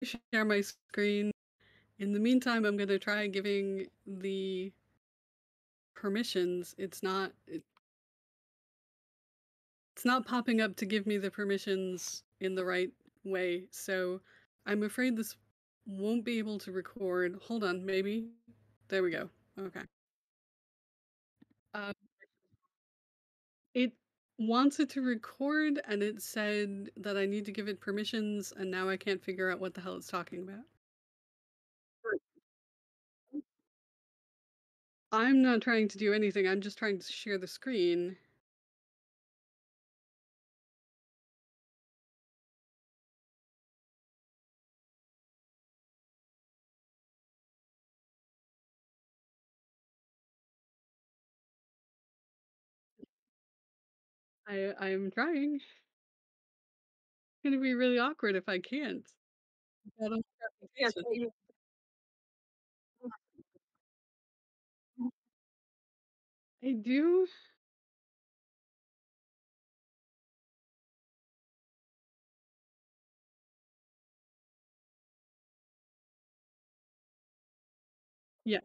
share my screen. In the meantime, I'm gonna try giving the permissions. It's not popping up to give me the permissions in the right way, so I'm afraid this won't be able to record. Hold on, maybe. There we go. Okay. Uh, it wants it to record, and it said that I need to give it permissions, and now I can't figure out what the hell it's talking about. I'm not trying to do anything, I'm just trying to share the screen. I'm trying. It's gonna be really awkward if I can't. I don't have reputation. I do? Yeah,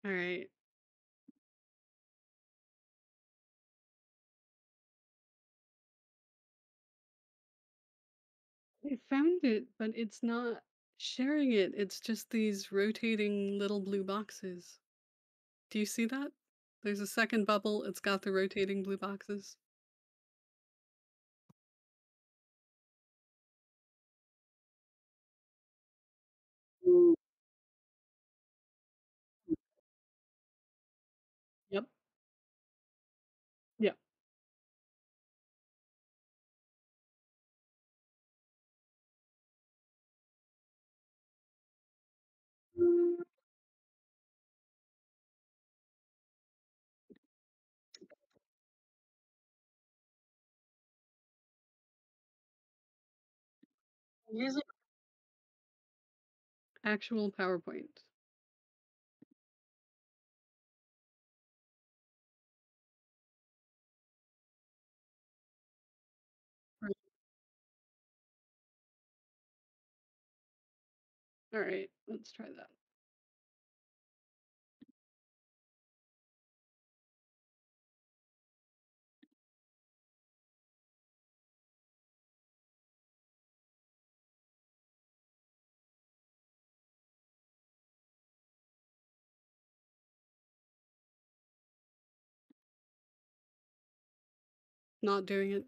alright. I found it, but it's not sharing it, it's just these rotating little blue boxes. Do you see that? There's a second bubble, it's got the rotating blue boxes. Yep, yep. Using actual PowerPoint. Right. Alright, let's try that. Not doing it.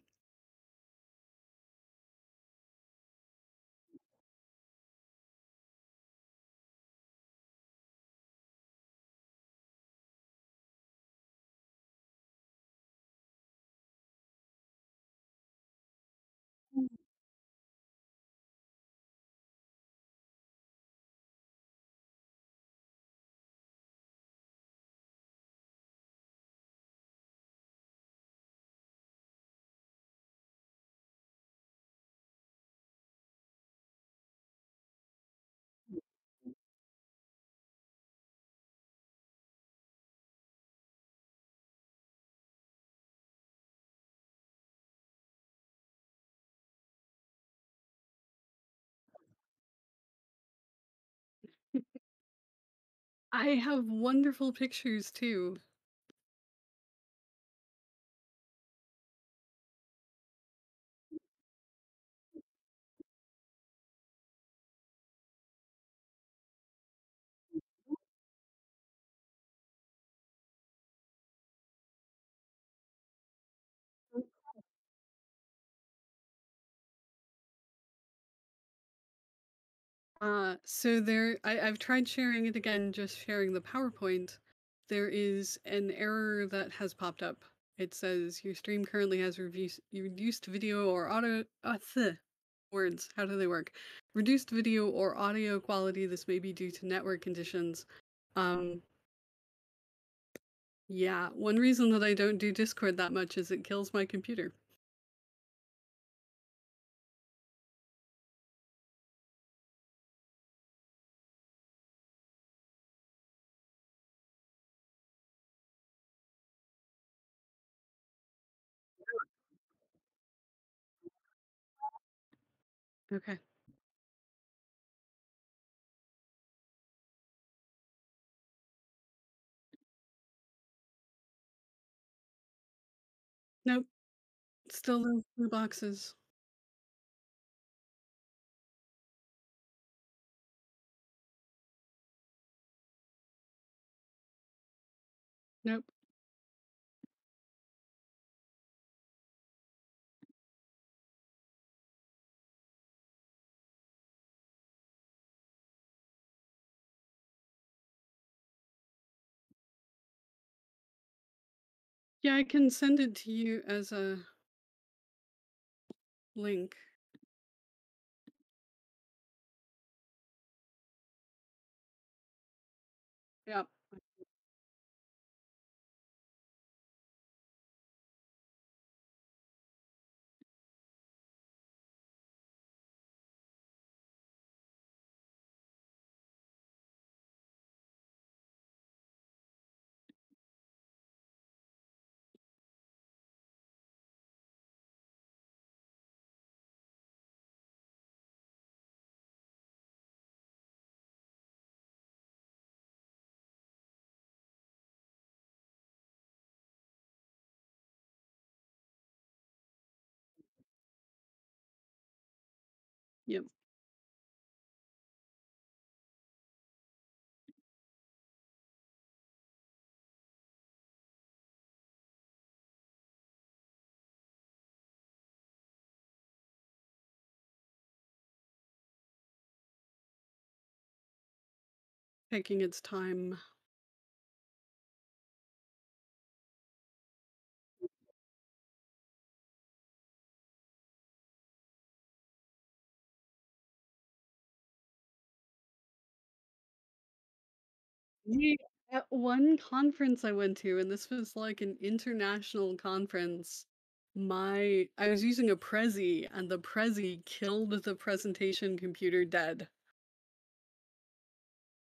I have wonderful pictures too. So I've tried sharing it again, just sharing the PowerPoint. There is an error that has popped up. It says your stream currently has reduced video or words. How do they work? Reduced video or audio quality. This may be due to network conditions. Um, yeah, one reason that I don't do Discord that much is it kills my computer. Okay. Nope. Still those blue boxes. Nope. Yeah, I can send it to you as a link. Yeah. Yep. Taking its time. Yeah, at one conference I went to, and this was like an international conference, I was using a Prezi, and the Prezi killed the presentation computer dead.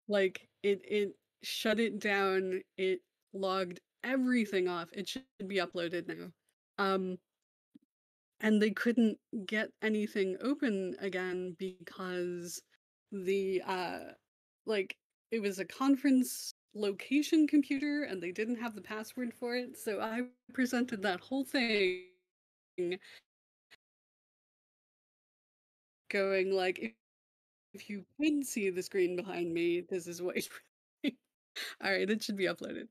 Like, it shut it down, it logged everything off. It should be uploaded now. Um, and they couldn't get anything open again because the like it was a conference location computer and they didn't have the password for it, so I presented that whole thing going like, if you could see the screen behind me, this is what all right, it should be uploaded.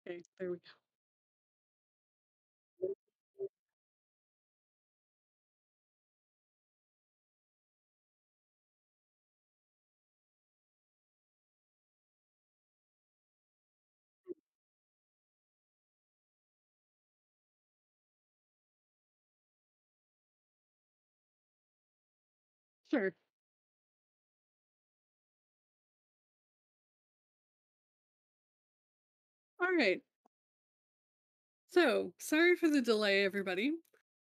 Okay, there we go. Sure. All right. So, sorry for the delay, everybody.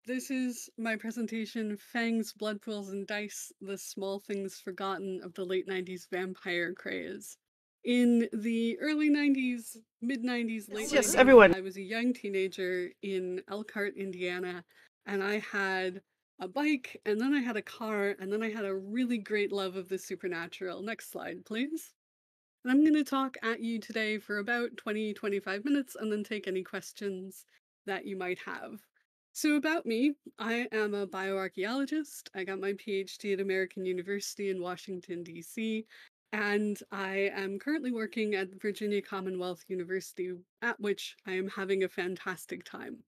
This is my presentation, Fangs, Blood Pools, and Dice, the Small Things Forgotten of the Late 90s Vampire Craze. In the early 90s, mid 90s, late Yes, 90s, everyone. I was a young teenager in Elkhart, Indiana, and I had a bike, and then I had a car, and then I had a really great love of the supernatural. Next slide, please. And I'm going to talk at you today for about 20-25 minutes and then take any questions that you might have. So, about me, I am a bioarchaeologist. I got my PhD at American University in Washington, D.C., and I am currently working at Virginia Commonwealth University, at which I am having a fantastic time.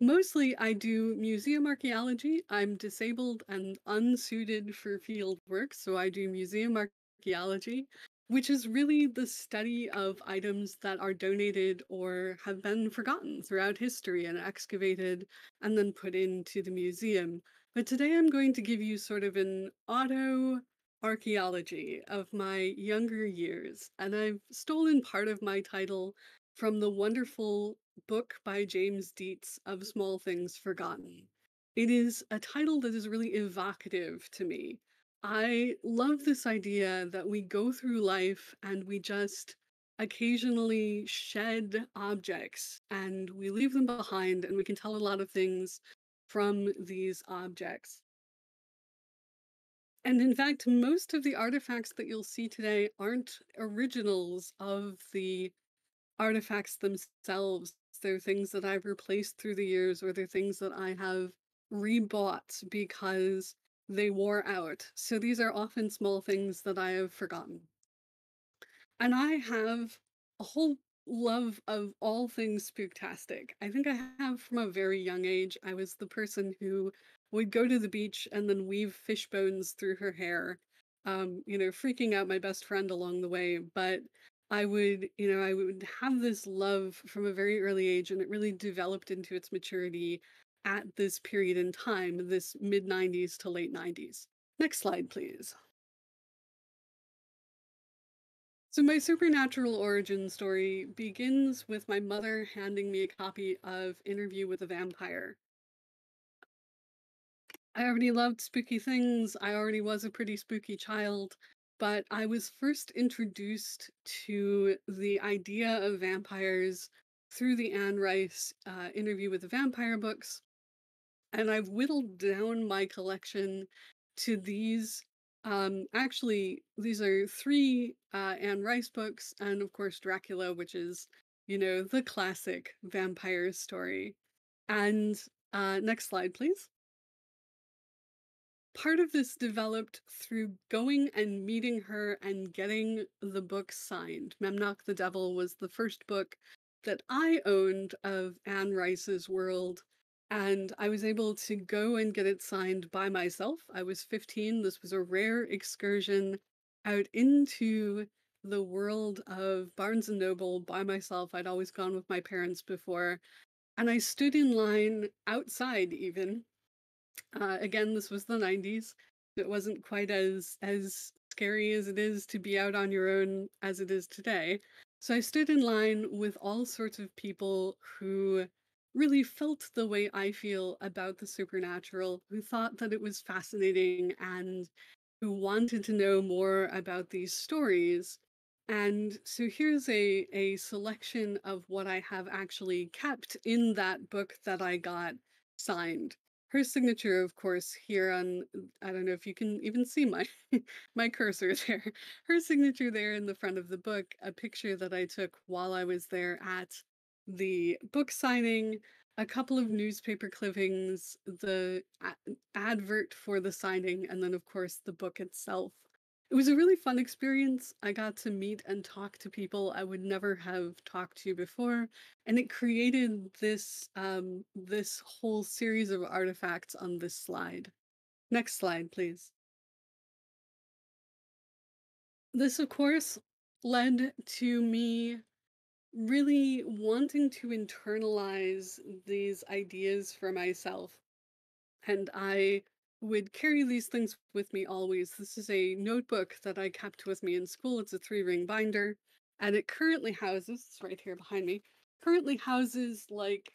Mostly, I do museum archaeology. I'm disabled and unsuited for field work, so I do museum archaeology, which is really the study of items that are donated or have been forgotten throughout history and excavated and then put into the museum. But today I'm going to give you sort of an auto-archaeology of my younger years, and I've stolen part of my title from the wonderful book by James Dietz of Small Things Forgotten. It is a title that is really evocative to me. I love this idea that we go through life and we just occasionally shed objects and we leave them behind and we can tell a lot of things from these objects. And in fact, most of the artifacts that you'll see today aren't originals of the artifacts themselves. They're things that I've replaced through the years, or they're things that I have rebought because they wore out. So these are often small things that I have forgotten. And I have a whole love of all things spooktastic. I think I have from a very young age. I was the person who would go to the beach and then weave fish bones through her hair, freaking out my best friend along the way. But I would have this love from a very early age, and it really developed into its maturity at this period in time, this mid 90s to late 90s. Next slide, please. So my supernatural origin story begins with my mother handing me a copy of Interview with a Vampire. I already loved spooky things. I already was a pretty spooky child, but I was first introduced to the idea of vampires through the Anne Rice Interview with the Vampire books. And I've whittled down my collection to these. Actually, these are three Anne Rice books, and of course, Dracula, which is, the classic vampire story. And next slide, please. Part of this developed through going and meeting her and getting the book signed. Memnoch the Devil was the first book that I owned of Anne Rice's world, and I was able to go and get it signed by myself. I was 15. This was a rare excursion out into the world of Barnes and Noble by myself. I'd always gone with my parents before, and I stood in line outside even. Again, this was the 90s. It wasn't quite as scary as it is to be out on your own as it is today. So I stood in line with all sorts of people who really felt the way I feel about the supernatural, who thought that it was fascinating and who wanted to know more about these stories. And so here's a selection of what I have actually kept in that book that I got signed. Her signature, of course, here on, I don't know if you can even see my my cursor there. Her signature there in the front of the book, a picture that I took while I was there at the book signing, a couple of newspaper clippings, the advert for the signing, and then, of course, the book itself. It was a really fun experience. I got to meet and talk to people I would never have talked to before, and it created this whole series of artifacts on this slide. Next slide, please. This, of course, led to me really wanting to internalize these ideas for myself. And I would carry these things with me always. This is a notebook that I kept with me in school. It's a 3-ring binder, and it currently houses, it's right here behind me, currently houses like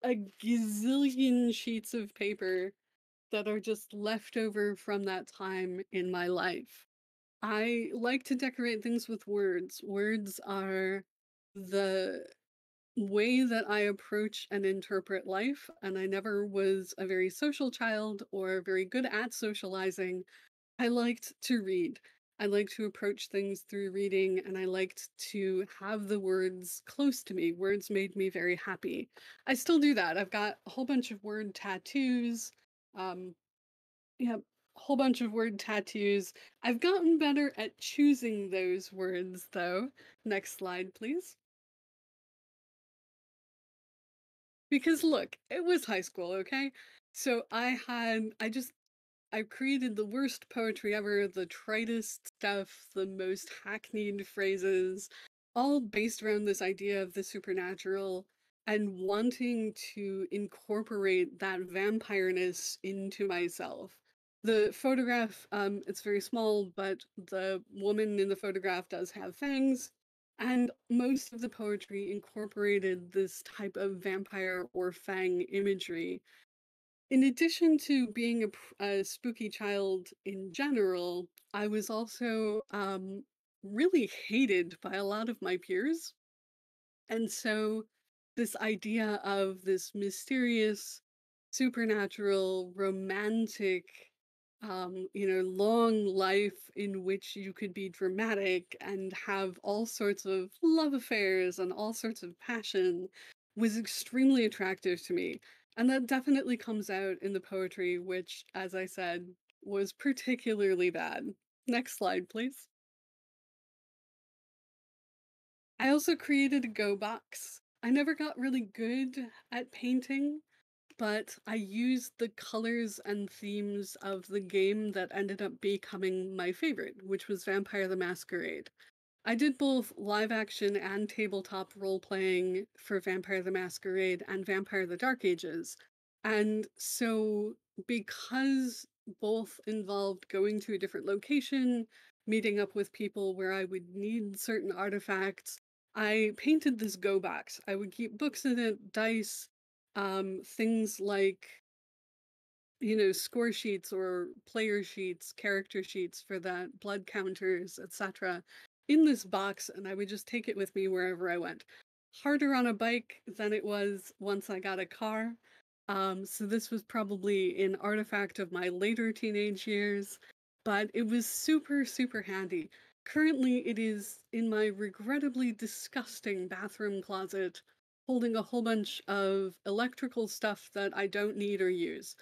a gazillion sheets of paper that are just left over from that time in my life. I like to decorate things with words. Words are the way that I approach and interpret life, and I never was a very social child or very good at socializing. I liked to read. I liked to approach things through reading, and I liked to have the words close to me. Words made me very happy. I still do that. I've got a whole bunch of word tattoos. Um, yeah, a whole bunch of word tattoos. I've gotten better at choosing those words, though. Next slide, please. Because look, it was high school, okay? So I created the worst poetry ever, the tritest stuff, the most hackneyed phrases, all based around this idea of the supernatural and wanting to incorporate that vampireness into myself. The photograph, it's very small, but the woman in the photograph does have fangs, and most of the poetry incorporated this type of vampire or fang imagery. In addition to being a spooky child in general, I was also really hated by a lot of my peers. And so, this idea of this mysterious, supernatural, romantic, long life in which you could be dramatic and have all sorts of love affairs and all sorts of passion was extremely attractive to me. And that definitely comes out in the poetry, which, as I said, was particularly bad. Next slide, please. I also created a Go box. I never got really good at painting, but I used the colors and themes of the game that ended up becoming my favorite, which was Vampire the Masquerade. I did both live action and tabletop role playing for Vampire the Masquerade and Vampire the Dark Ages. And so, because both involved going to a different location, meeting up with people where I would need certain artifacts, I painted this go box. I would keep books in it, dice, things like score sheets or player sheets, character sheets for that, blood counters, etc., in this box, and I would just take it with me wherever I went. Harder on a bike than it was once I got a car. So this was probably an artifact of my later teenage years, but it was super, super handy. Currently, it is in my regrettably disgusting bathroom closet, holding a whole bunch of electrical stuff that I don't need or use.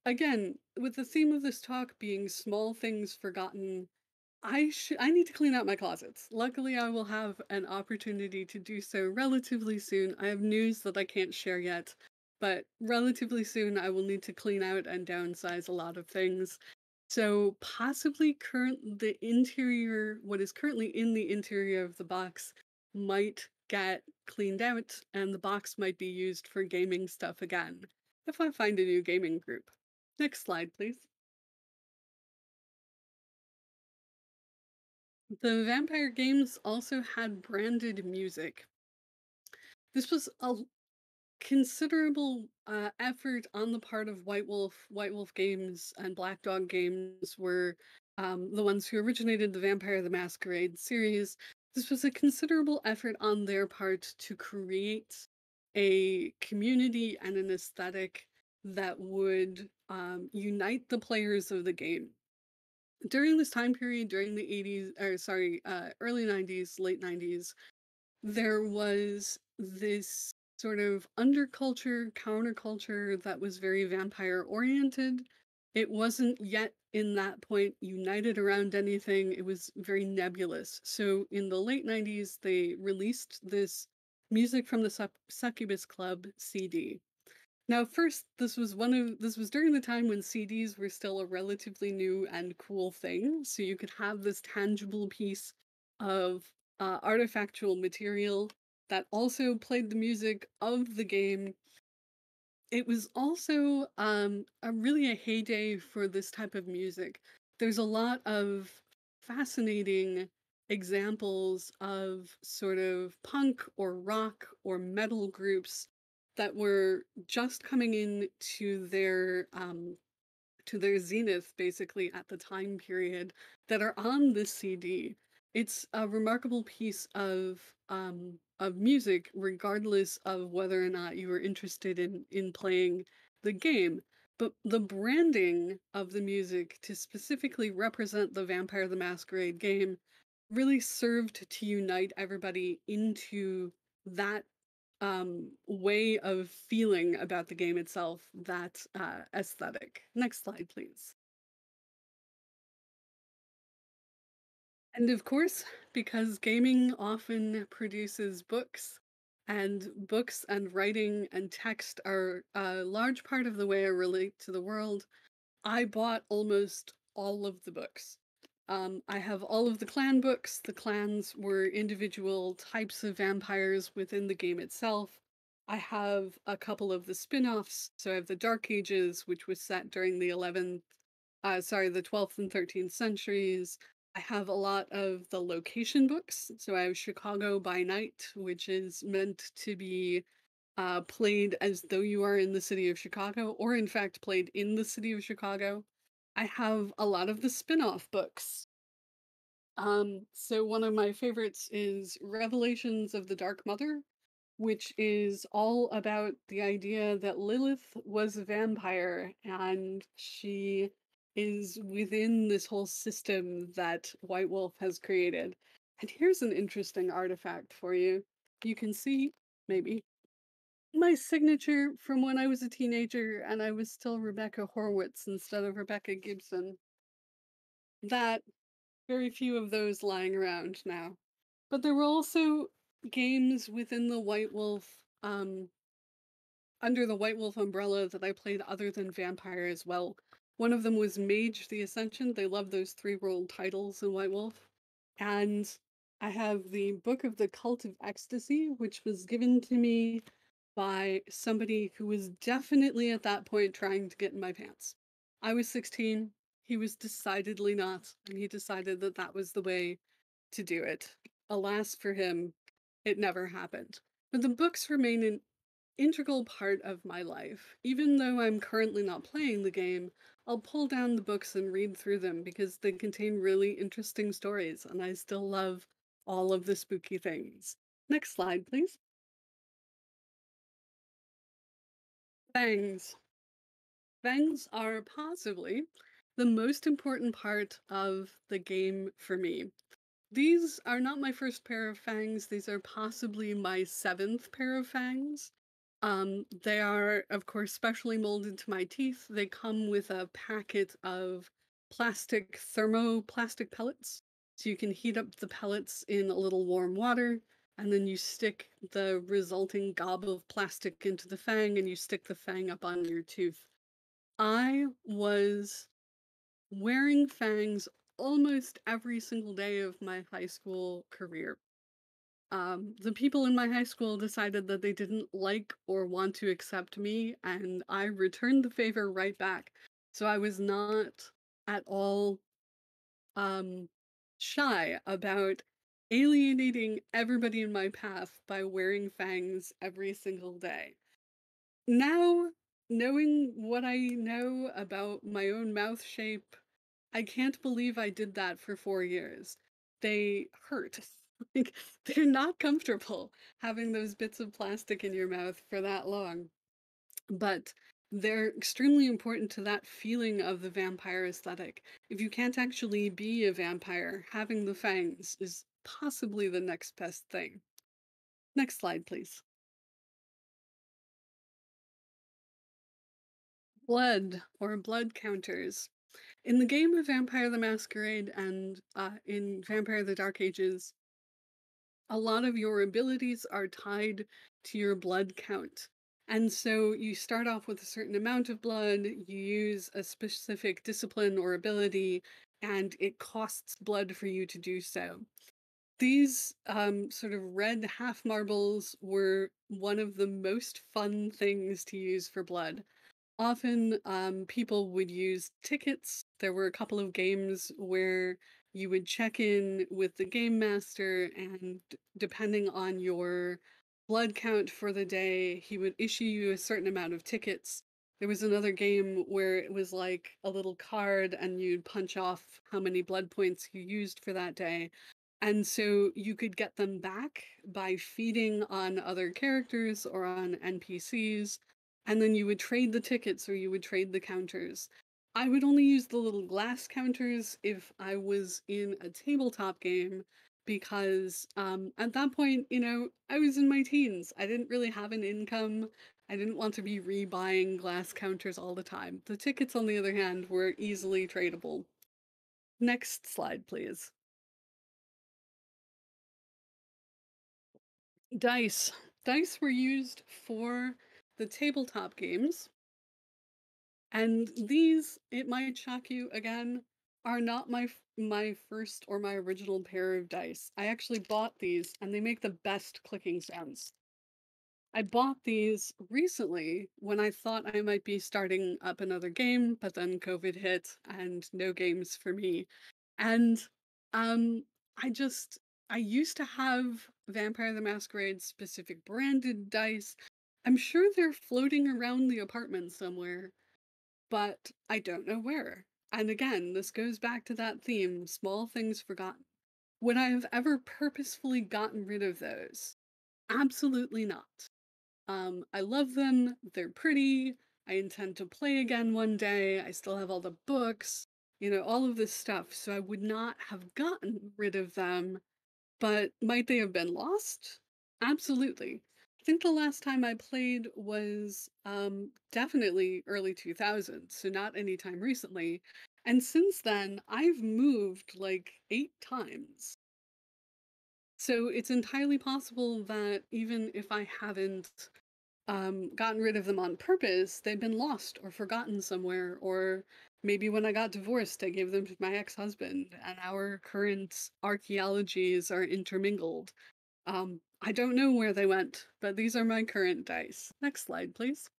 Again, with the theme of this talk being small things forgotten, I need to clean out my closets. Luckily, I will have an opportunity to do so relatively soon. I have news that I can't share yet, but relatively soon I will need to clean out and downsize a lot of things. So possibly what is currently in the interior of the box might get cleaned out and the box might be used for gaming stuff again, if I find a new gaming group. Next slide, please. The vampire games also had branded music. This was a considerable effort on the part of White Wolf. White Wolf Games and Black Dog Games were the ones who originated the Vampire the Masquerade series. This was a considerable effort on their part to create a community and an aesthetic that would unite the players of the game. During this time period, during the 80s, or sorry, early 90s, late 90s, there was this sort of underculture, counterculture that was very vampire oriented. It wasn't yet in that point united around anything. It was very nebulous. So in the late 90s, they released this Music from the Succubus Club CD. Now, first, this was during the time when CDs were still a relatively new and cool thing, so you could have this tangible piece of artifactual material that also played the music of the game. It was also a heyday for this type of music. There's a lot of fascinating examples of sort of punk or rock or metal groups that were just coming in to their zenith basically at the time period that are on this CD. It's a remarkable piece of music, regardless of whether or not you were interested in playing the game. But the branding of the music to specifically represent the Vampire the Masquerade game really served to unite everybody into that way of feeling about the game itself, that aesthetic. Next slide, please. And of course, because gaming often produces books, and books and writing and text are a large part of the way I relate to the world, I bought almost all of the books. I have all of the clan books. The clans were individual types of vampires within the game itself. I have a couple of the spin-offs. So I have the Dark Ages, which was set during the 12th and 13th centuries. I have a lot of the location books. So I have Chicago by Night, which is meant to be played as though you are in the city of Chicago, or in fact played in the city of Chicago. I have a lot of the spin-off books. So one of my favorites is Revelations of the Dark Mother, which is all about the idea that Lilith was a vampire and she is within this whole system that White Wolf has created. And here's an interesting artifact for you. You can see, maybe, my signature from when I was a teenager and I was still Rebecca Horwitz instead of Rebecca Gibson. That very few of those lying around now. But there were also games within the White Wolf, under the White Wolf umbrella that I played other than Vampire as well. One of them was Mage the Ascension. They love those three-world titles in White Wolf. And I have the Book of the Cult of Ecstasy, which was given to me by somebody who was definitely at that point trying to get in my pants. I was 16. He was decidedly not, and he decided that that was the way to do it. Alas for him, it never happened. But the books remain an integral part of my life. Even though I'm currently not playing the game, I'll pull down the books and read through them because they contain really interesting stories, and I still love all of the spooky things. Next slide, please. Fangs. Fangs are possibly the most important part of the game for me. These are not my first pair of fangs. These are possibly my seventh pair of fangs. They are, of course, specially molded to my teeth. They come with a packet of thermoplastic pellets. So you can heat up the pellets in a little warm water, and then you stick the resulting gob of plastic into the fang, and you stick the fang up on your tooth. I was wearing fangs almost every single day of my high school career. The people in my high school decided that they didn't like or want to accept me, and I returned the favor right back. So I was not at all um, shy about alienating everybody in my path by wearing fangs every single day. Now, knowing what I know about my own mouth shape, I can't believe I did that for 4 years. They hurt. Like, they're not comfortable having those bits of plastic in your mouth for that long, but they're extremely important to that feeling of the vampire aesthetic. If you can't actually be a vampire, having the fangs is possibly the next best thing. Next slide, please. Blood or blood counters. In the game of Vampire the Masquerade and in Vampire the Dark Ages, a lot of your abilities are tied to your blood count. And so you start off with a certain amount of blood, you use a specific discipline or ability, and it costs blood for you to do so. These sort of red half marbles were one of the most fun things to use for blood. Often, people would use tickets. There were a couple of games where you would check in with the game master, and depending on your blood count for the day, he would issue you a certain amount of tickets. There was another game where it was like a little card, and you'd punch off how many blood points you used for that day. And so you could get them back by feeding on other characters or on NPCs, and then you would trade the tickets or you would trade the counters. I would only use the little glass counters if I was in a tabletop game because at that point, I was in my teens. I didn't really have an income. I didn't want to be rebuying glass counters all the time. The tickets, on the other hand, were easily tradable. Next slide, please. Dice. Dice were used for the tabletop games, and these, it might shock you again, are not my first or my original pair of dice. I actually bought these, and they make the best clicking sounds. I bought these recently when I thought I might be starting up another game, but then COVID hit and no games for me. And um I just I used to have Vampire the Masquerade specific branded dice. I'm sure they're floating around the apartment somewhere, but I don't know where. And again, this goes back to that theme, small things forgotten. Would I have ever purposefully gotten rid of those? Absolutely not. I love them. They're pretty. I intend to play again one day. I still have all the books, all of this stuff. So I would not have gotten rid of them, but might they have been lost? Absolutely. I think the last time I played was definitely early 2000s, so not anytime recently. And since then, I've moved like 8 times. So it's entirely possible that even if I haven't gotten rid of them on purpose, they've been lost or forgotten somewhere, or maybe when I got divorced, I gave them to my ex-husband, and our current archaeologies are intermingled. I don't know where they went, but these are my current dice. Next slide, please.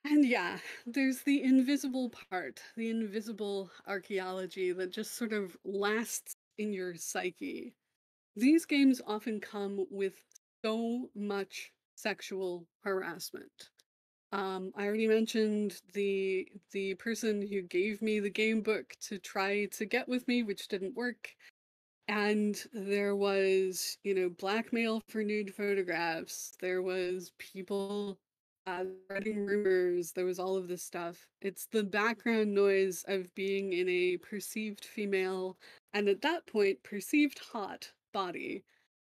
And yeah, there's the invisible part, the invisible archaeology that just sort of lasts in your psyche. These games often come with so much sexual harassment. I already mentioned the person who gave me the game book to try to get with me, which didn't work. And there was, blackmail for nude photographs. There was people spreading rumors. There was all of this stuff. It's the background noise of being in a perceived female, and at that point, perceived hot body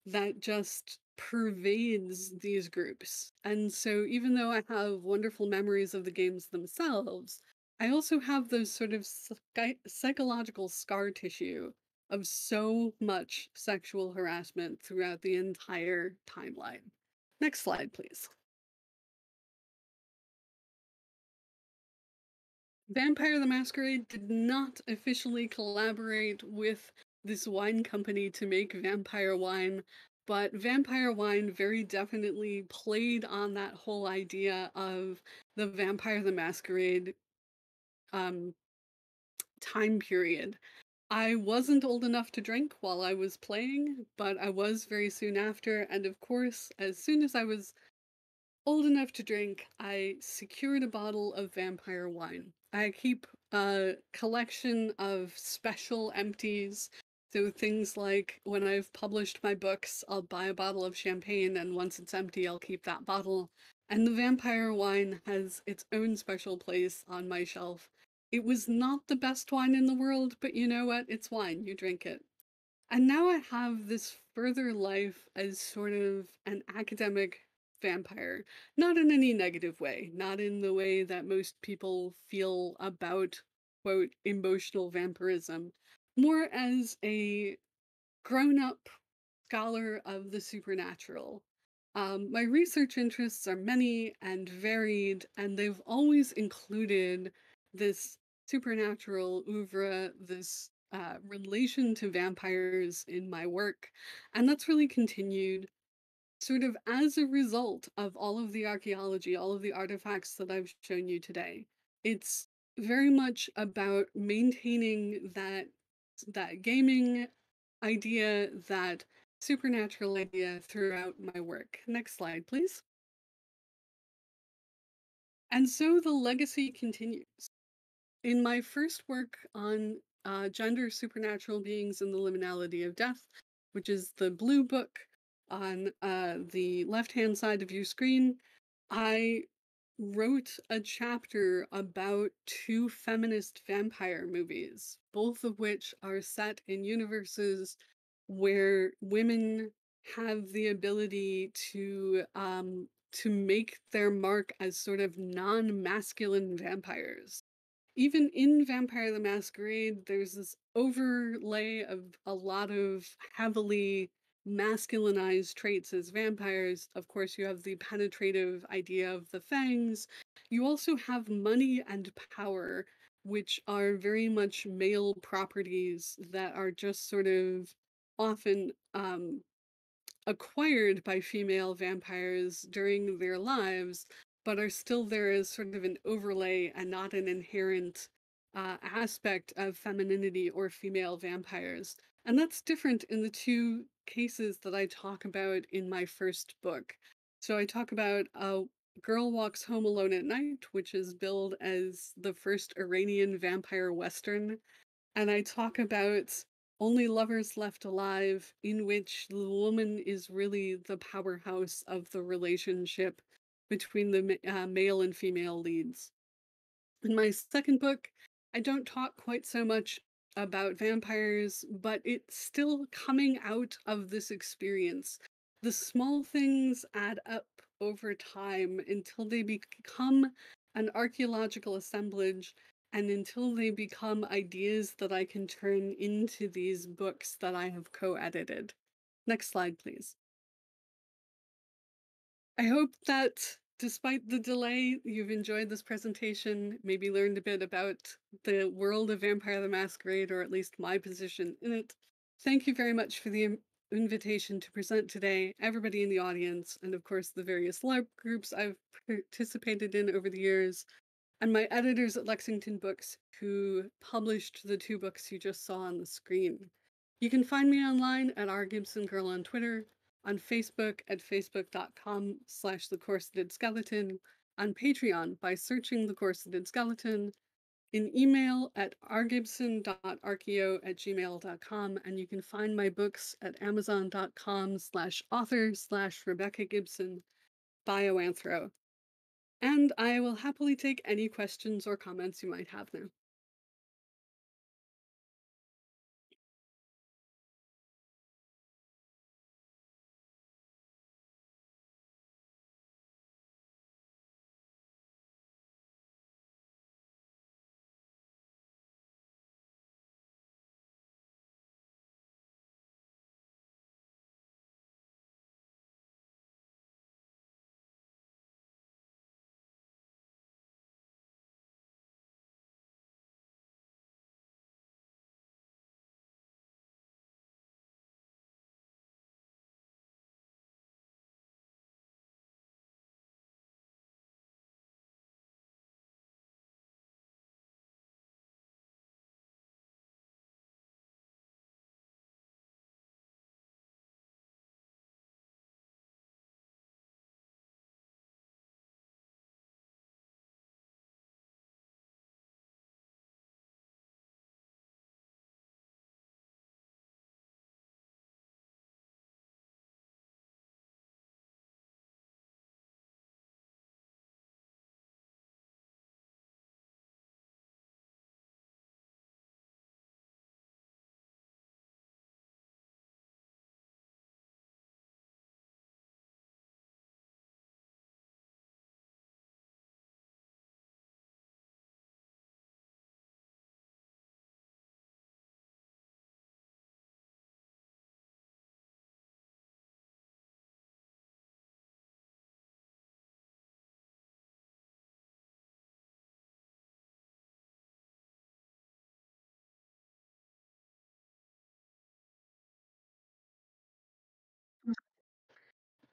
that just pervades these groups. And so even though I have wonderful memories of the games themselves, I also have those sort of psychological scar tissue of so much sexual harassment throughout the entire timeline. Next slide, please. Vampire the Masquerade did not officially collaborate with this wine company to make vampire wine, but vampire wine very definitely played on that whole idea of the Vampire the Masquerade um, time period. I wasn't old enough to drink while I was playing, but I was very soon after, and of course, as soon as I was old enough to drink, I secured a bottle of vampire wine. I keep a collection of special empties. So things like when I've published my books, I'll buy a bottle of champagne, and once it's empty, I'll keep that bottle. And the vampire wine has its own special place on my shelf. It was not the best wine in the world, but you know what? It's wine. You drink it. And now I have this further life as sort of an academic vampire. Not in any negative way, not in the way that most people feel about, quote, emotional vampirism, more as a grown up scholar of the supernatural. My research interests are many and varied, and they've always included this supernatural oeuvre, this relation to vampires in my work. And that's really continued sort of as a result of all of the archaeology, all of the artifacts that I've shown you today. It's very much about maintaining that gaming idea, that supernatural idea throughout my work. Next slide, please. And so the legacy continues. In my first work on gender, supernatural beings, and the liminality of death, which is the blue book on the left-hand side of your screen, I wrote a chapter about two feminist vampire movies, both of which are set in universes where women have the ability to make their mark as sort of non-masculine vampires. even in Vampire the Masquerade, there's this overlay of a lot of heavily masculinized traits as vampires. Of course, you have the penetrative idea of the fangs. You also have money and power, which are very much male properties that are just sort of often acquired by female vampires during their lives, but are still there as sort of an overlay and not an inherent aspect of femininity or female vampires. And that's different in the two cases that I talk about in my first book. So I talk about a Girl Walks Home Alone at Night, which is billed as the first Iranian vampire western, and I talk about Only Lovers Left Alive, in which the woman is really the powerhouse of the relationship between the male and female leads. In my second book, I don't talk quite so much about vampires, but it's still coming out of this experience. The small things add up over time until they become an archaeological assemblage and until they become ideas that I can turn into these books that I have co-edited. Next slide, please. I hope that despite the delay, you've enjoyed this presentation, maybe learned a bit about the world of Vampire the Masquerade, or at least my position in it. Thank you very much for the invitation to present today, everybody in the audience, and of course the various LARP groups I've participated in over the years, and my editors at Lexington Books who published the two books you just saw on the screen. You can find me online at R. Gibson Girl on Twitter, on Facebook at facebook.com/The Corseted Skeleton, on Patreon by searching The Corseted Skeleton, in email at rgibson.archeo@gmail.com, and you can find my books at amazon.com/author/Rebecca Gibson Bioanthro. And I will happily take any questions or comments you might have now.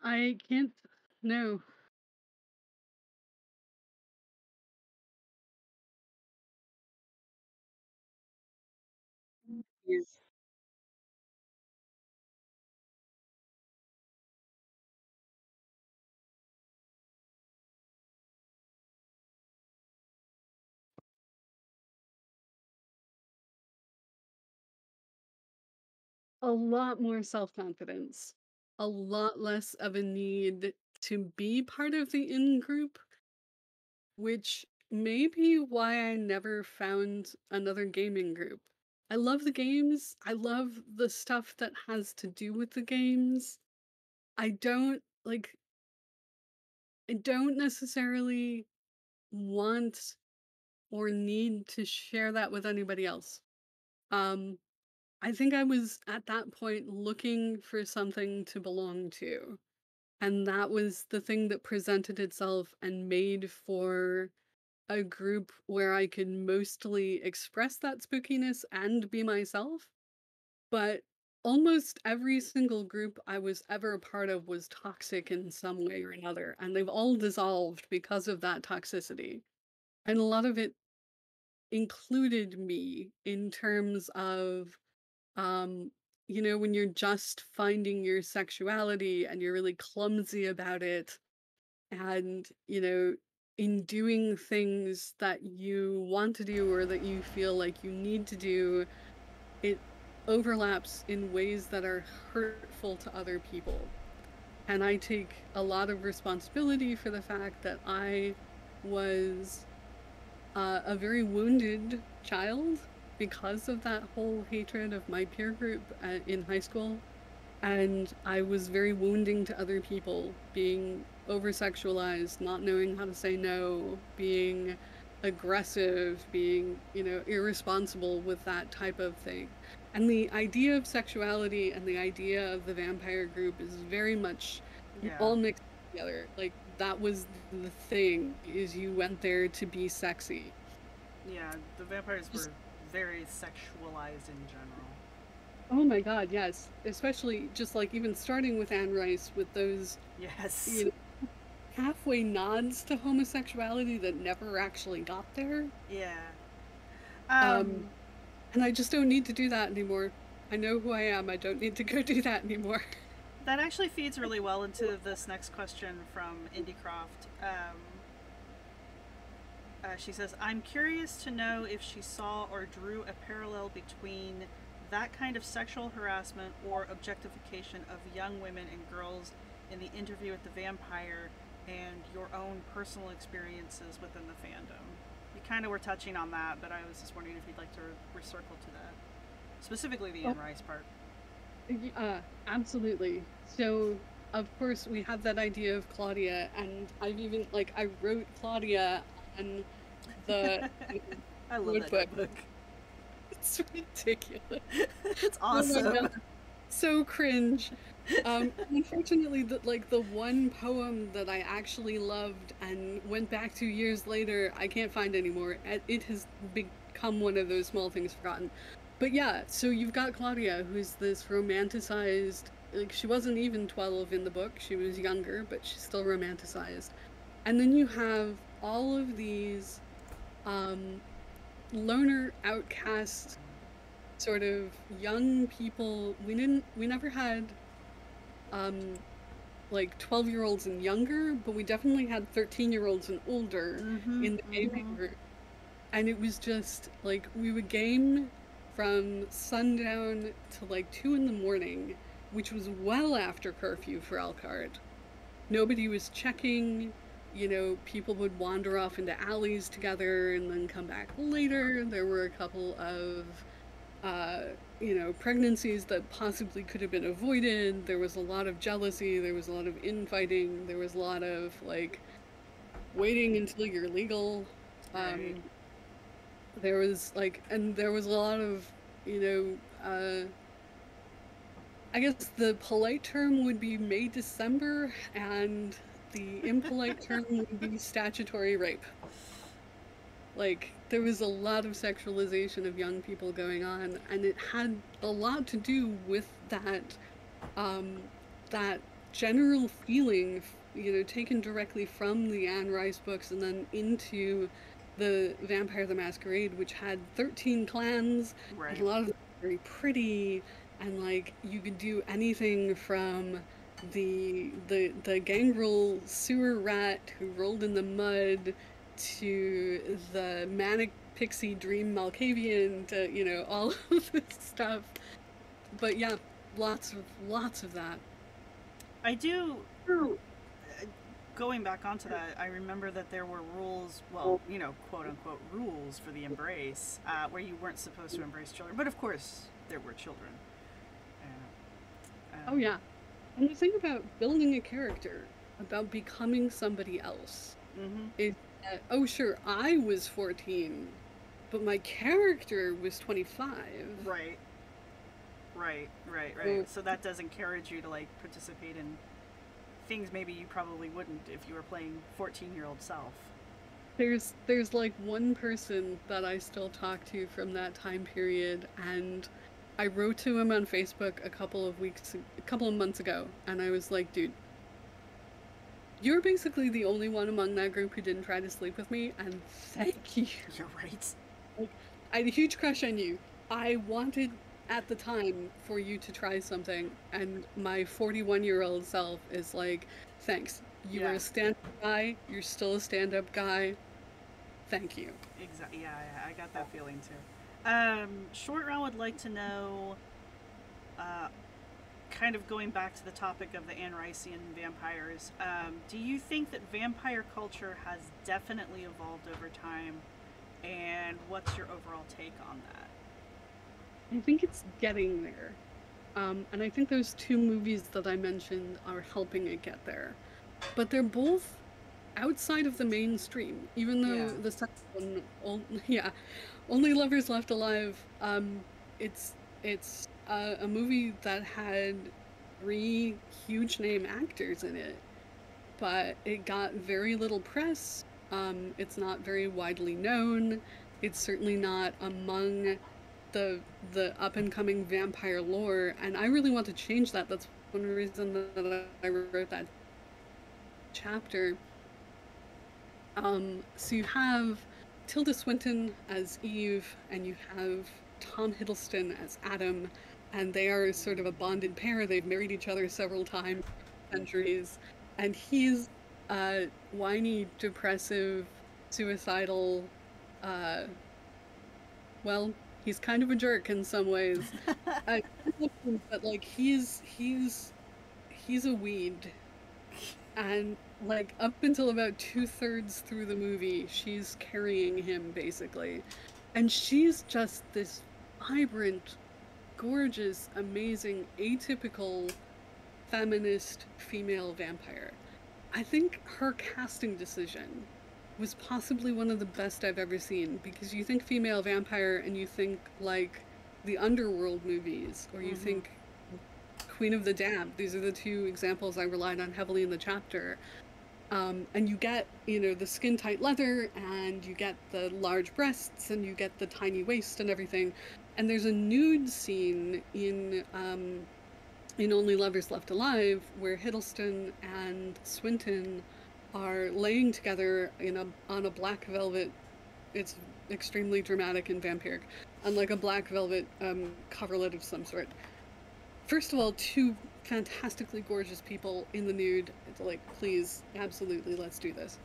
I can't. No. Yes. A lot more self-confidence, a lot less of a need to be part of the in-group, which may be why I never found another gaming group. I love the games, I love the stuff that has to do with the games. I don't like I don't necessarily want or need to share that with anybody else. Um, I think I was at that point looking for something to belong to. And that was the thing that presented itself and made for a group where I could mostly express that spookiness and be myself. But almost every single group I was ever a part of was toxic in some way or another, and they've all dissolved because of that toxicity. And a lot of it included me in terms of, um, when you're just finding your sexuality and you're really clumsy about it, and, in doing things that you want to do or that you feel like you need to do, it overlaps in ways that are hurtful to other people. And I take a lot of responsibility for the fact that I was a very wounded child because of that whole hatred of my peer group in high school. And I was very wounding to other people, being over sexualized, not knowing how to say no, being aggressive, being, irresponsible with that type of thing. And the idea of sexuality and the idea of the vampire group is very much Yeah. all mixed together. Like that was the thing, is you went there to be sexy. Yeah, the vampires Just were very sexualized in general. oh my God, yes. Especially just like even starting with Anne Rice with those, Yes. you halfway nods to homosexuality that never actually got there. Yeah. Um, Um, and I just don't need to do that anymore. I know who I am. I don't need to go do that anymore. that actually feeds really well into this next question from Indy Croft. She says, I'm curious to know if she saw or drew a parallel between that kind of sexual harassment or objectification of young women and girls in the interview with the vampire and your own personal experiences within the fandom. You kind of were touching on that, but I was just wondering if you'd like to recircle to that. Specifically the Oh, Anne Rice part. absolutely. So, of course, we have that idea of Claudia, and I've even, like, I wrote Claudia on the I love that notebook. notebook. It's ridiculous. It's Oh my awesome. God. So cringe. Unfortunately, the one poem that I actually loved and went back to years later, I can't find anymore. It has become one of those small things forgotten. But yeah, so you've got Claudia, who's this romanticized, like she wasn't even 12 in the book, she was younger, but she's still romanticized. And then you have all of these um loner outcast sort of young people. We never had um like 12-year-olds and younger, but we definitely had 13-year-olds and older Mm-hmm. in the gaming Mm-hmm. group. And it was just like we would game from sundown to like 2 in the morning, which was well after curfew for Elkhart. Nobody was checking, people would wander off into alleys together and then come back later. There were a couple of pregnancies that possibly could have been avoided. There was a lot of jealousy. There was a lot of infighting. There was a lot of like waiting until you're legal. Right. Um, there was like, and there was a lot of, you know, uh, I guess the polite term would be May December, and the impolite term would be statutory rape. Like, there was a lot of sexualization of young people going on, and it had a lot to do with um, that general feeling, taken directly from the Anne Rice books and then into the Vampire the Masquerade, which had 13 clans, and a Right. lot of them were very pretty, and like you could do anything from the gangrel sewer rat who rolled in the mud to the manic pixie dream Malkavian to, all of this stuff. But yeah, lots of that. I do. Oh. Going back onto that, I remember that there were rules, well, quote unquote rules for the embrace, where you weren't supposed to embrace children. But of course, there were children. Uh, Oh um, yeah. And the thing about building a character, about becoming somebody else, mm-hmm. is Oh, sure, I was 14, but my character was 25. Right. Right, right, So right. So that does encourage you to like participate in things maybe you probably wouldn't if you were playing 14-year-old self. there's like one person that I still talk to from that time period, and I wrote to him on Facebook a couple of months ago, and I was like, dude, you're basically the only one among that group who didn't try to sleep with me, and thank you. You're right. Like, I had a huge crush on you. I wanted at the time for you to try something, and my 41-year-old self is like, thanks. You were Yeah. a stand-up guy. You're still a stand-up guy. Thank you. Exactly. Yeah, yeah, I got that feeling too. Short round would like to know, uh, kind of going back to the topic of the Anne Ricean vampires. Do you think that vampire culture has definitely evolved over time, and what's your overall take on that? I think it's getting there. And I think those two movies that I mentioned are helping it get there. But they're both outside of the mainstream, even though Yeah. the second one, yeah, Only Lovers Left Alive, it's a movie that had three huge name actors in it, but it got very little press. It's not very widely known. It's certainly not among the the up and coming vampire lore, and I really want to change that. That's one reason that I wrote that chapter. So you have Tilda Swinton as Eve, and you have Tom Hiddleston as Adam, and they are sort of a bonded pair. They've married each other several times, centuries, and he's whiny, depressive, suicidal. Uh, well, he's kind of a jerk in some ways. I but like he's a weed, and like up until about 2/3 through the movie, she's carrying him basically, and she's just this vibrant, gorgeous, amazing, atypical feminist female vampire. I think her casting decision was possibly one of the best I've ever seen, because you think female vampire and you think like the underworld movies, or you Mm-hmm. think Queen of the Damned. These are the two examples I relied on heavily in the chapter. And you get, the skin tight leather, and you get the large breasts, and you get the tiny waist and everything. And there's a nude scene in Only Lovers Left Alive where Hiddleston and Swinton are laying together on a black velvet. It's extremely dramatic and vampiric, on like a black velvet coverlet of some sort. First of all, two fantastically gorgeous people in the nude. It's like, please, absolutely, let's do this.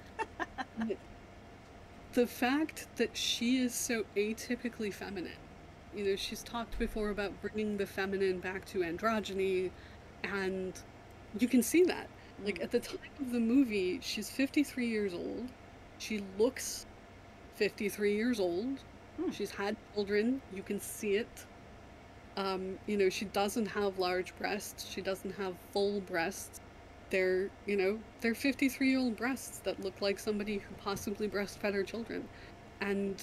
The fact that she is so atypically feminine, she's talked before about bringing the feminine back to androgyny, and you can see that. Like, Mm. at the time of the movie, she's 53 years old. She looks 53 years old. Hmm. She's had children. You can see it. She doesn't have large breasts. She doesn't have full breasts. They're 53-year-old breasts that look like somebody who possibly breastfed her children. And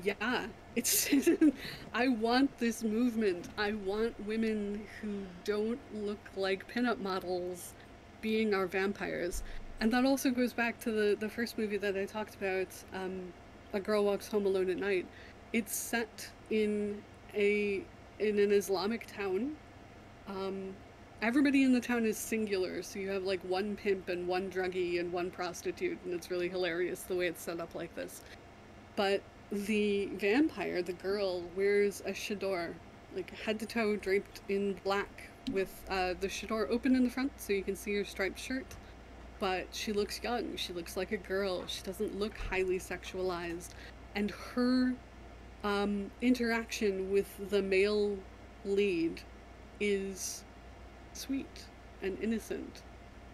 yeah, it's I want this movement. I want women who don't look like pinup models being our vampires. And that also goes back to the first movie that I talked about, A Girl Walks Home Alone at Night. It's set a in an Islamic town. Um, Everybody in the town is singular, so you have like one pimp and one druggie and one prostitute, and it's really hilarious the way it's set up like this. But the vampire, the girl, wears a chador, like head to toe draped in black, with the chador open in the front so you can see her striped shirt. But she looks young. She looks like a girl. She doesn't look highly sexualized. And her interaction with the male lead is sweet and innocent.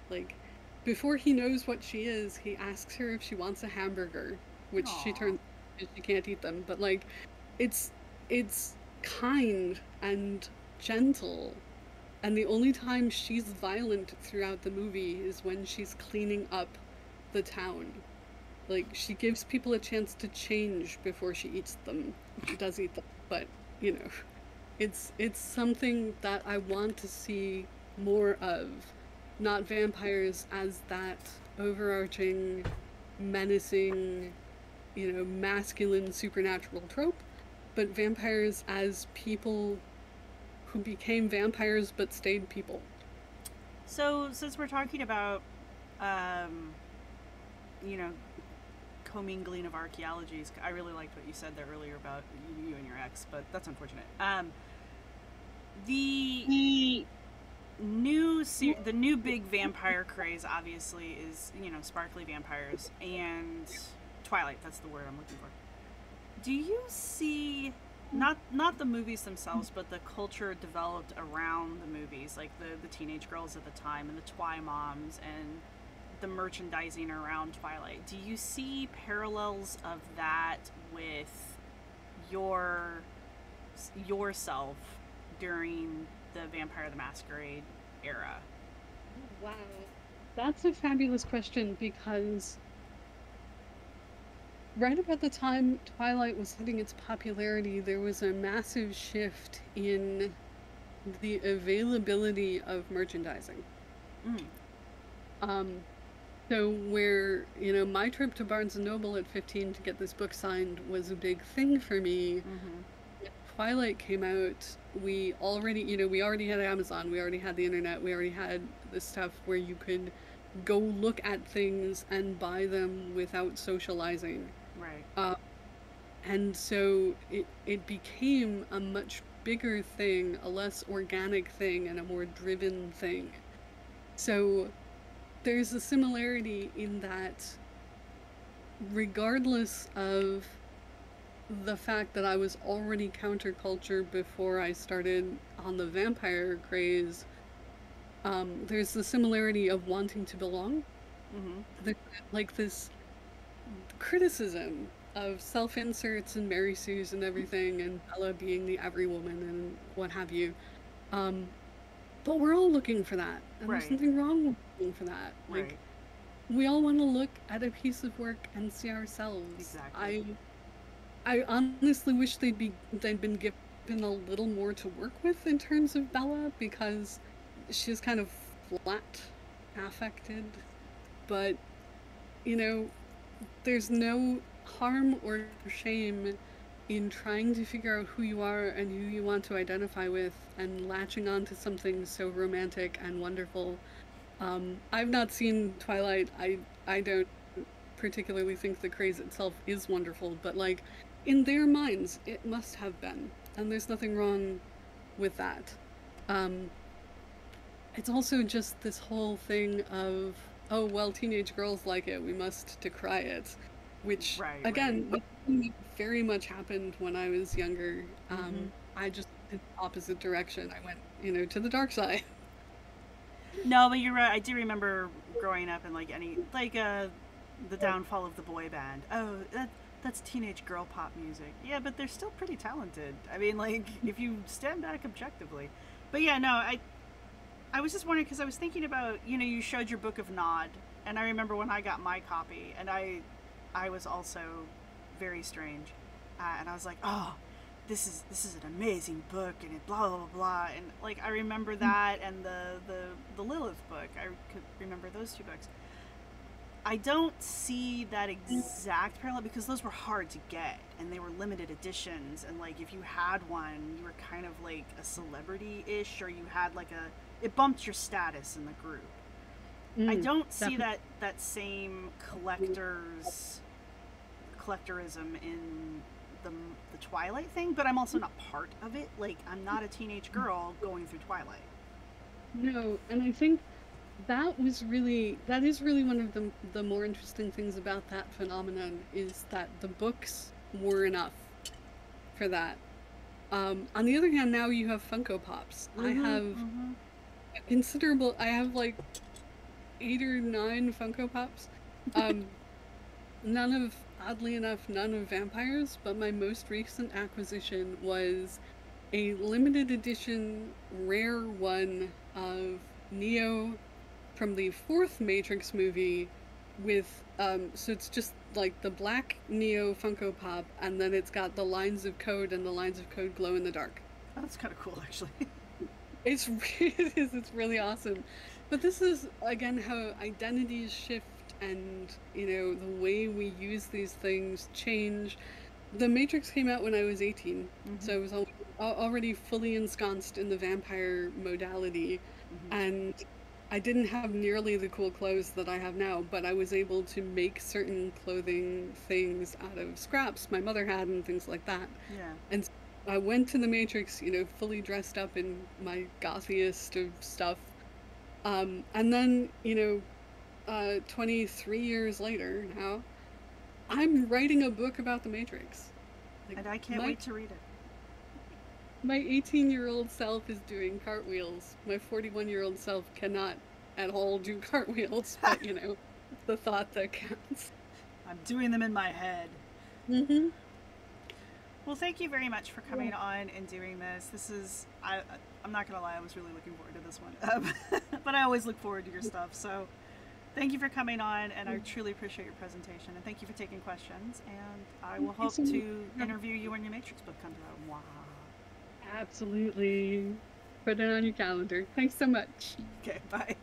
Like, before he knows what she is, he asks her if she wants a hamburger, which she Aw. turns she can't eat them. But like, it's it's kind and gentle, and the only time she's violent throughout the movie is when she's cleaning up the town. Like, she gives people a chance to change before she eats them. She does eat them, but, you know, it's something that I want to see more of. Not vampires as that overarching, menacing, masculine supernatural trope, but vampires as people who became vampires but stayed people. So, since we're talking about, um, you know, commingling of archaeologies, I really liked what you said there earlier about you and your ex, but that's unfortunate. The the new big vampire craze obviously is, sparkly vampires and Twilight. That's the word I'm looking for. Do you see, not the movies themselves, but the culture developed around the movies, like the teenage girls at the time and the Twi moms and the merchandising around Twilight? Do you see parallels of that with your yourself during the Vampire the Masquerade era? Wow. That's a fabulous question because right about the time Twilight was hitting its popularity, there was a massive shift in the availability of merchandising. Mm. Um, so where, my trip to Barnes and Noble at 15 to get this book signed was a big thing for me. Mm-hmm. When Twilight came out, we already had Amazon, we already had the internet, we already had the stuff where you could go look at things and buy them without socializing. Right. And so it became a much bigger thing, a less organic thing, and a more driven thing. So there's a similarity in that, regardless of the fact that I was already counterculture before I started on the vampire craze, there's the similarity of wanting to belong. Mm-hmm. There's like this criticism of self-inserts and Mary Sue's and everything, and Bella being the every woman and what have you. Um, but we're all looking for that, and there's Right. nothing wrong with looking for that. Like, Right. we all want to look at a piece of work and see ourselves. Exactly. I honestly wish they'd been given a little more to work with in terms of Bella, because she's kind of flat affected, but you know, there's no harm or shame in trying to figure out who you are and who you want to identify with and latching on to something so romantic and wonderful. I've not seen Twilight. I don't particularly think the craze itself is wonderful, but like, in their minds, it must have been, and there's nothing wrong with that. Um, it's also just this whole thing of, oh well, teenage girls like it, we must decry it, which Right. again, very much happened when I was younger. Mm-hmm. I just did the opposite direction. I went, to the dark side. No, but you're right. I do remember growing up and the downfall of the boy band. Oh, that's teenage girl pop music. Yeah, but they're still pretty talented. I mean, like, if you stand back objectively. But yeah, no, I was just wondering because I was thinking about, you showed your Book of Nod, and I remember when I got my copy, and I was also very strange, and I was like, oh, this is an amazing book, and it blah blah blah, and like I remember that, and the Lilith book, I could remember those two books. I don't see that exact parallel because those were hard to get and they were limited editions, and like if you had one, you were kind of like a celebrity-ish, or you had like it bumped your status in the group. I don't see that same collectorism in the Twilight thing, but I'm also not part of it. Like, I'm not a teenage girl going through Twilight. No, and I think that is really one of the more interesting things about that phenomenon, is that the books were enough for that. On the other hand, now you have Funko Pops. I have I have like 8 or 9 Funko Pops. Um, oddly enough, none of vampires, but my most recent acquisition was a limited edition rare one of Neo from the 4th Matrix movie with so it's just like the black Neo Funko Pop, and then it's got the lines of code, and the lines of code glow in the dark. Oh, that's kind of cool, actually. It's it is, it's really awesome. But this is again how identities shift, and the way we use these things change. The Matrix came out when I was 18, Mm-hmm. so I was already fully ensconced in the vampire modality, Mm-hmm. and I didn't have nearly the cool clothes that I have now, but I was able to make certain clothing things out of scraps my mother had and things like that. Yeah. And so I went to the Matrix, fully dressed up in my gothiest of stuff. And then, 23 years later now, I'm writing a book about the Matrix. Like And I can't my wait to read it. my 18-year-old self is doing cartwheels. My 41-year-old self cannot at all do cartwheels, but it's the thought that counts. I'm doing them in my head. Mm-hmm. Well, thank you very much for coming on and doing this. This is, I'm not going to lie, I was really looking forward to this one. But I always look forward to your stuff. So thank you for coming on, and I truly appreciate your presentation. And thank you for taking questions. And I will hope to interview you when your Matrix book comes out. Wow. Absolutely. Put it on your calendar. Thanks so much. Okay, bye.